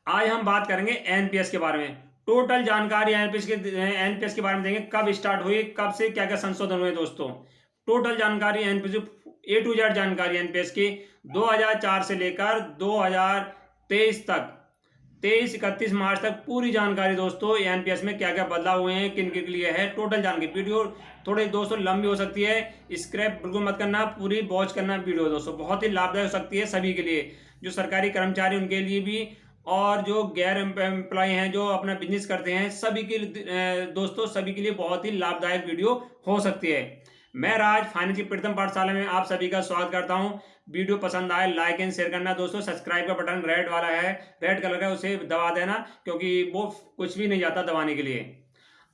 आज हम बात करेंगे एनपीएस के बारे में। टोटल जानकारी एनपीएस के बारे में देंगे, कब स्टार्ट हुई, कब से क्या क्या संशोधन हुए दोस्तों। टोटल जानकारी एनपीएस ए टू जेड जानकारी एनपीएस की 2004 से लेकर 2023 तक, 23-31 मार्च तक पूरी जानकारी दोस्तों। एनपीएस में क्या क्या बदलाव हुए हैं, किन के लिए है, टोटल जानकारी। वीडियो थोड़ी दोस्तों लंबी हो सकती है, स्क्रैप बिल्कुल मत करना, पूरी वॉच करना वीडियो दोस्तों। बहुत ही लाभदायक हो सकती है सभी के लिए, जो सरकारी कर्मचारी उनके लिए भी, और जो गैर एम्प्लॉय हैं जो अपना बिजनेस करते हैं, सभी के दोस्तों सभी के लिए बहुत ही लाभदायक वीडियो हो सकती है। मैं राज फाइनेंस की प्रीतम पाठशाला में आप सभी का स्वागत करता हूं। वीडियो पसंद आए लाइक एंड शेयर करना दोस्तों। सब्सक्राइब का बटन रेड वाला है, रेड कलर का, उसे दबा देना, क्योंकि वो कुछ भी नहीं जाता दबाने के लिए।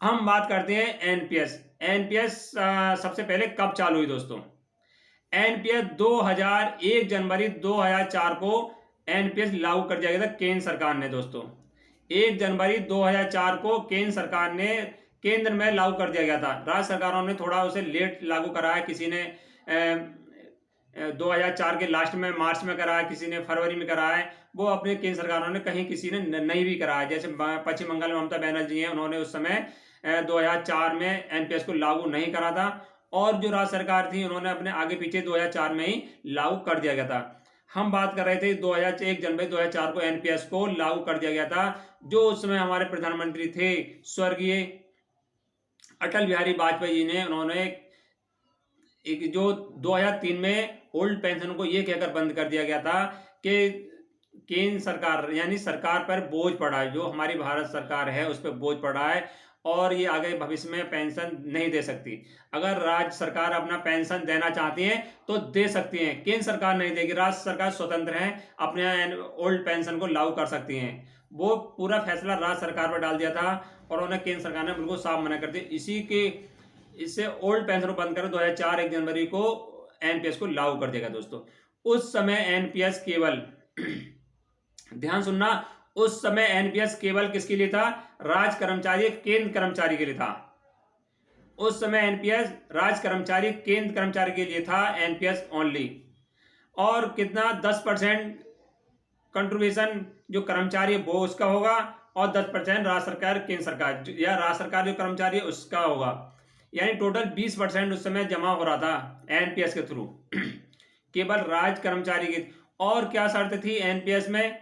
हम बात करते हैं एनपीएस। एनपीएस सबसे पहले कब चालू हुई दोस्तों। एनपीएस 2001 जनवरी 2004 को एनपीएस लागू कर दिया गया था केंद्र सरकार ने दोस्तों। 1 जनवरी 2004 को केंद्र सरकार ने केंद्र में लागू कर दिया गया था। राज्य सरकारों ने थोड़ा उसे लेट लागू कराया, किसी ने 2004 के लास्ट में मार्च में कराया, किसी ने फरवरी में कराया। वो अपने केंद्र सरकारों ने कहीं किसी ने नहीं भी कराया। जैसे पश्चिम बंगाल में ममता बनर्जी हैं, उन्होंने उस समय 2004 में एनपीएस को लागू नहीं करा था, और जो राज्य सरकार थी उन्होंने अपने आगे पीछे 2004 में ही लागू कर दिया गया था। हम बात कर रहे थे 2001 जनवरी 2004 को एनपीएस को लागू कर दिया गया था। जो उस समय हमारे प्रधानमंत्री थे स्वर्गीय अटल बिहारी वाजपेयी जी ने, उन्होंने एक जो 2003 में ओल्ड पेंशन को ये कहकर बंद कर दिया गया था कि केंद्र सरकार यानी सरकार पर बोझ पड़ा है, जो हमारी भारत सरकार है उस पर बोझ पड़ा है, और ये आगे भविष्य में पेंशन नहीं दे सकती। अगर राज्य सरकार अपना पेंशन देना चाहती है तो दे सकती है, केंद्र सरकार नहीं देगी। राज्य सरकार स्वतंत्र है, अपने ओल्ड पेंशन को लागू कर सकती हैं। वो पूरा फैसला राज्य सरकार पर डाल दिया था, और उन्हें केंद्र सरकार ने बिल्कुल साफ मना कर दिया। इससे ओल्ड पेंशन को बंद कर 2004 1 जनवरी को एनपीएस को लागू कर देगा दोस्तों। उस समय एनपीएस केवल ध्यान सुनना, उस समय एनपीएस केवल किसके लिए था, राज्य कर्मचारी केंद्र कर्मचारी के लिए था। उस समय एनपीएस राज्य कर्मचारी केंद्र कर्मचारी के लिए था, एनपीएस ओनली। और कितना 10% कंट्रीब्यूशन जो कर्मचारी है वो उसका होगा, और 10% राज्य सरकार केंद्र सरकार या राज्य सरकार जो कर्मचारी है उसका होगा। यानी टोटल 20% उस समय जमा हो रहा था एनपीएस के थ्रू केवल राज्य कर्मचारी की। और क्या शर्त थी एनपीएस में,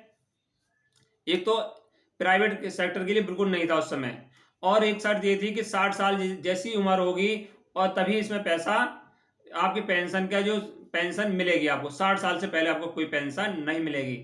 एक तो प्राइवेट सेक्टर के लिए बिल्कुल नहीं था उस समय, और एक शर्त ये थी कि 60 साल जैसी उम्र होगी और तभी इसमें पैसा, आपकी पेंशन का जो पेंशन मिलेगी आपको। 60 साल से पहले आपको कोई पेंशन नहीं मिलेगी।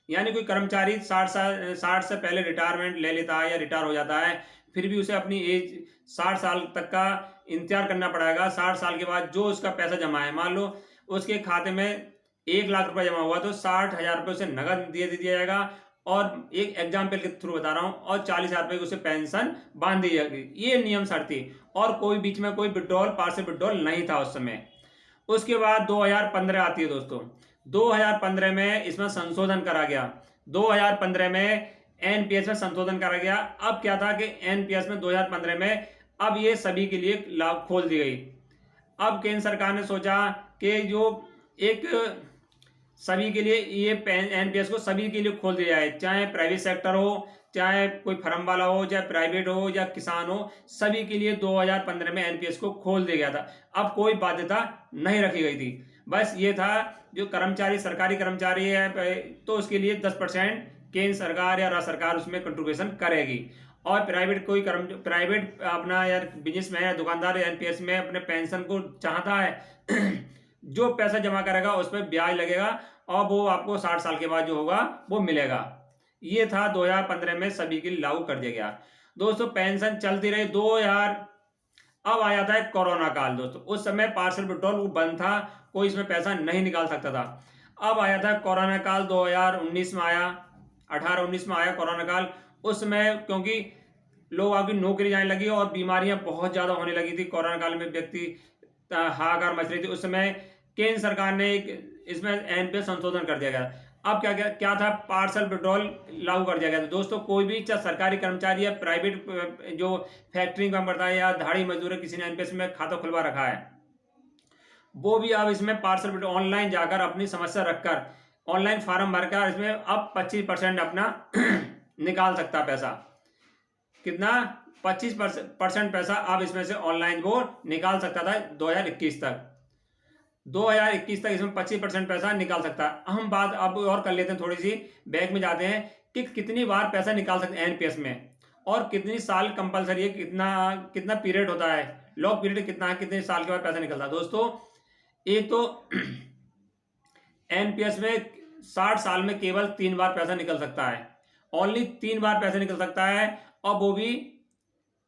यानी कोई कर्मचारी 60 से पहले रिटायरमेंट ले लेता है या रिटायर हो जाता है, फिर भी उसे अपनी एज 60 साल तक का इंतजार करना पड़ेगा। 60 साल के बाद जो उसका पैसा जमा है, मान लो उसके खाते में 1 लाख रुपए जमा हुआ, तो 60,000 रुपये उसे नगद दे दिया जाएगा, और एक एग्जाम्पल के थ्रू बता रहा हूँ, और 40,000 रुपये की उसे पेंशन बांध दी जाएगी। ये नियम शर्त थी, और कोई बीच में कोई विड्रॉल पार्सल विड्रॉल नहीं था उस समय। उसके बाद 2015 आती है दोस्तों। 2015 में इसमें संशोधन करा गया। 2015 में एनपीएस में संशोधन करा गया। अब क्या था कि एनपीएस में 2015 में अब ये सभी के लिए लाभ खोल दी गई। अब केंद्र सरकार ने सोचा कि जो एक सभी के लिए ये एनपीएस को सभी के लिए खोल दिया जाए, चाहे प्राइवेट सेक्टर हो, चाहे कोई फर्म वाला हो, चाहे प्राइवेट हो या किसान हो, सभी के लिए 2015 में एनपीएस को खोल दिया गया था। अब कोई बाध्यता नहीं रखी गई थी। बस ये था जो कर्मचारी सरकारी कर्मचारी है तो उसके लिए 10% केंद्र सरकार या राज्य सरकार उसमें कंट्रीब्यूशन करेगी, और प्राइवेट कोई प्राइवेट अपना यार बिजनेसमैन या दुकानदार एनपीएस में अपने पेंशन को चाहता है जो पैसा जमा करेगा उस पर ब्याज लगेगा, और वो आपको 60 साल के बाद जो होगा वो मिलेगा। ये था 2015 में सभी के लिए लागू कर दिया गया दोस्तों। पेंशन चलती रही 2000। अब आ जाता है कोरोना काल दोस्तों। उस समय पार्सल विड्रॉल वो बंद था, कोई इसमें पैसा नहीं निकाल सकता था। अब आया था कोरोना काल, 2019 में आया, 18-19 में आया कोरोना काल। उस समय क्योंकि लोगों की नौकरी जाने लगी और बीमारियां बहुत ज्यादा होने लगी थी, कोरोना काल में व्यक्ति हाहाकार मच रही थी। उस समय केंद्र सरकार ने इसमें एनपीएस संशोधन कर दिया गया। अब क्या था, पार्सल विड्रॉल लागू कर दिया गया था दोस्तों। कोई भी चाहे सरकारी कर्मचारी या प्राइवेट जो फैक्ट्री काम करता है या दिहाड़ी मजदूर है, किसी ने एनपीएस में खाता खुलवा रखा है, वो भी अब इसमें पार्सल विड्रॉल ऑनलाइन जाकर अपनी समस्या रखकर ऑनलाइन फार्म भरकर इसमें अब 25% अपना निकाल सकता है पैसा। कितना? 25% पैसा अब इसमें से ऑनलाइन वो निकाल सकता था 2021 तक। 2021 तक इसमें 25% पैसा निकाल सकता है। हम बात अब और कर लेते हैं, थोड़ी सी बैक में जाते हैं कि कितनी बार पैसा निकाल सकते हैं एनपीएस में, और कितनी साल कंपलसरी है, कितना कितना पीरियड होता है, लॉक पीरियड कितना है, कितने साल के बाद पैसा निकलता है। दोस्तों एक तो एनपीएस में 60 साल में केवल 3 बार पैसा निकल सकता है, ओनली 3 बार पैसा निकल सकता है, और वो भी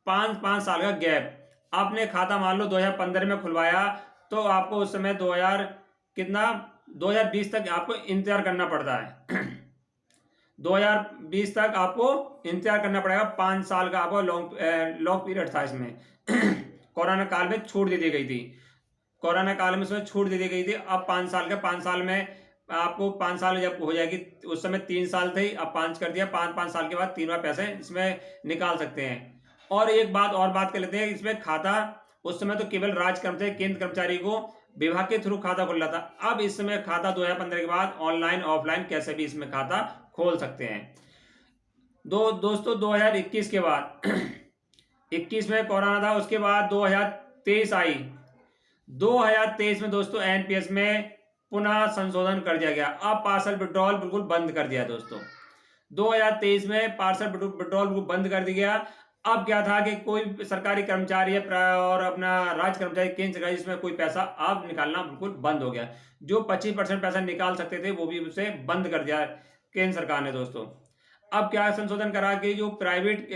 5 साल का गैप। आपने खाता मान लो 2015 में खुलवाया, तो आपको उस समय 2020 तक आपको इंतजार करना पड़ता है। 2020 तक आपको इंतजार करना पड़ेगा। 5 साल का आपको लॉन्ग पीरियड था इसमें। कोरोना काल में छूट दे दी गई थी, कोरोना काल में इसमें छूट दे दी गई थी। अब 5 साल का, 5 साल में आपको 5 साल जब हो जाएगी, उस समय 3 साल थे, अब 5 कर दिया। 5 साल के बाद 3 बार पैसे इसमें निकाल सकते हैं। और एक बात और बात कर लेते हैं, इसमें खाता उस समय तो केवल राज्य कर्मचारी, केंद्र कर्मचारी को विभाग के थ्रू खाता खोल रहा था। अब इस समय खाता 2015 के बाद ऑनलाइन ऑफलाइन कैसे भी इसमें खाता खोल सकते हैं। दोस्तों 2021 के बाद 21 में कोरोना था, उसके बाद 2023 आई। 2023 में दोस्तों एनपीएस में पुनः संशोधन कर दिया गया। अब पार्सल विड्रॉल बिल्कुल बंद कर दिया दोस्तों। 2023 में पार्सल विड्रॉल बिल्कुल बंद कर दिया गया। अब क्या था कि कोई सरकारी कर्मचारी है और अपना राज्य कर्मचारी, केंद्र सरकार, इसमें कोई पैसा अब निकालना बिल्कुल बंद हो गया। जो 25% पैसा निकाल सकते थे वो भी उसे बंद कर दिया केंद्र सरकार ने दोस्तों। अब क्या संशोधन करा कि जो प्राइवेट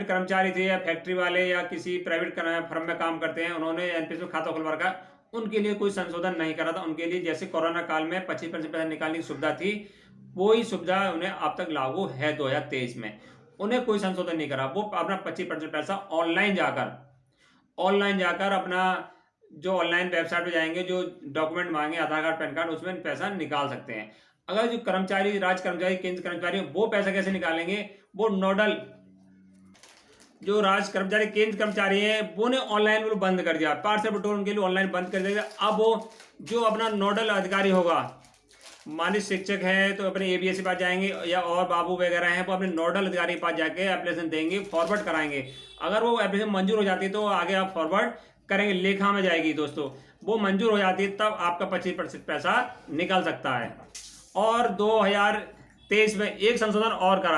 कर्मचारी थे या फैक्ट्री वाले या किसी प्राइवेट फर्म में काम करते हैं, उन्होंने एनपीएस में खाता खुलवा रखा, उनके लिए कोई संशोधन नहीं करा था। उनके लिए जैसे कोरोना काल में 25% पैसा निकालने की सुविधा थी, वही सुविधा उन्हें अब तक लागू है 2023 में। उन्हें कोई संशोधन नहीं करा। वो अपना 25% पैसा ऑनलाइन जाकर अपना जो ऑनलाइन वेबसाइट पे जाएंगे, जो डॉक्यूमेंट मांगे आधार कार्ड, पैन कार्ड, उसमें पैसा निकाल सकते हैं। अगर जो कर्मचारी, राज्य कर्मचारी, केंद्र कर्मचारी, वो पैसा कैसे निकालेंगे? वो नोडल, जो राज्य कर्मचारी, केंद्र कर्मचारी है, वो ने ऑनलाइन बंद कर दिया। पार्सल विड्रॉल उनके लिए ऑनलाइन बंद कर दिया। अब वो जो अपना नोडल अधिकारी होगा, माननीय शिक्षक है तो अपने एबीएस के पास जाएंगे, या और बाबू वगैरह हैं, वो अपने नोडल अधिकारी के पास जाके एप्लीकेशन देंगे, फॉरवर्ड कराएंगे। अगर वो एप्लीकेशन मंजूर हो जाती है तो आगे आप फॉरवर्ड करेंगे, लेखा में जाएगी दोस्तों। वो मंजूर हो जाती है तब आपका 25% पैसा निकल सकता है। और 2023 में एक संशोधन और करा।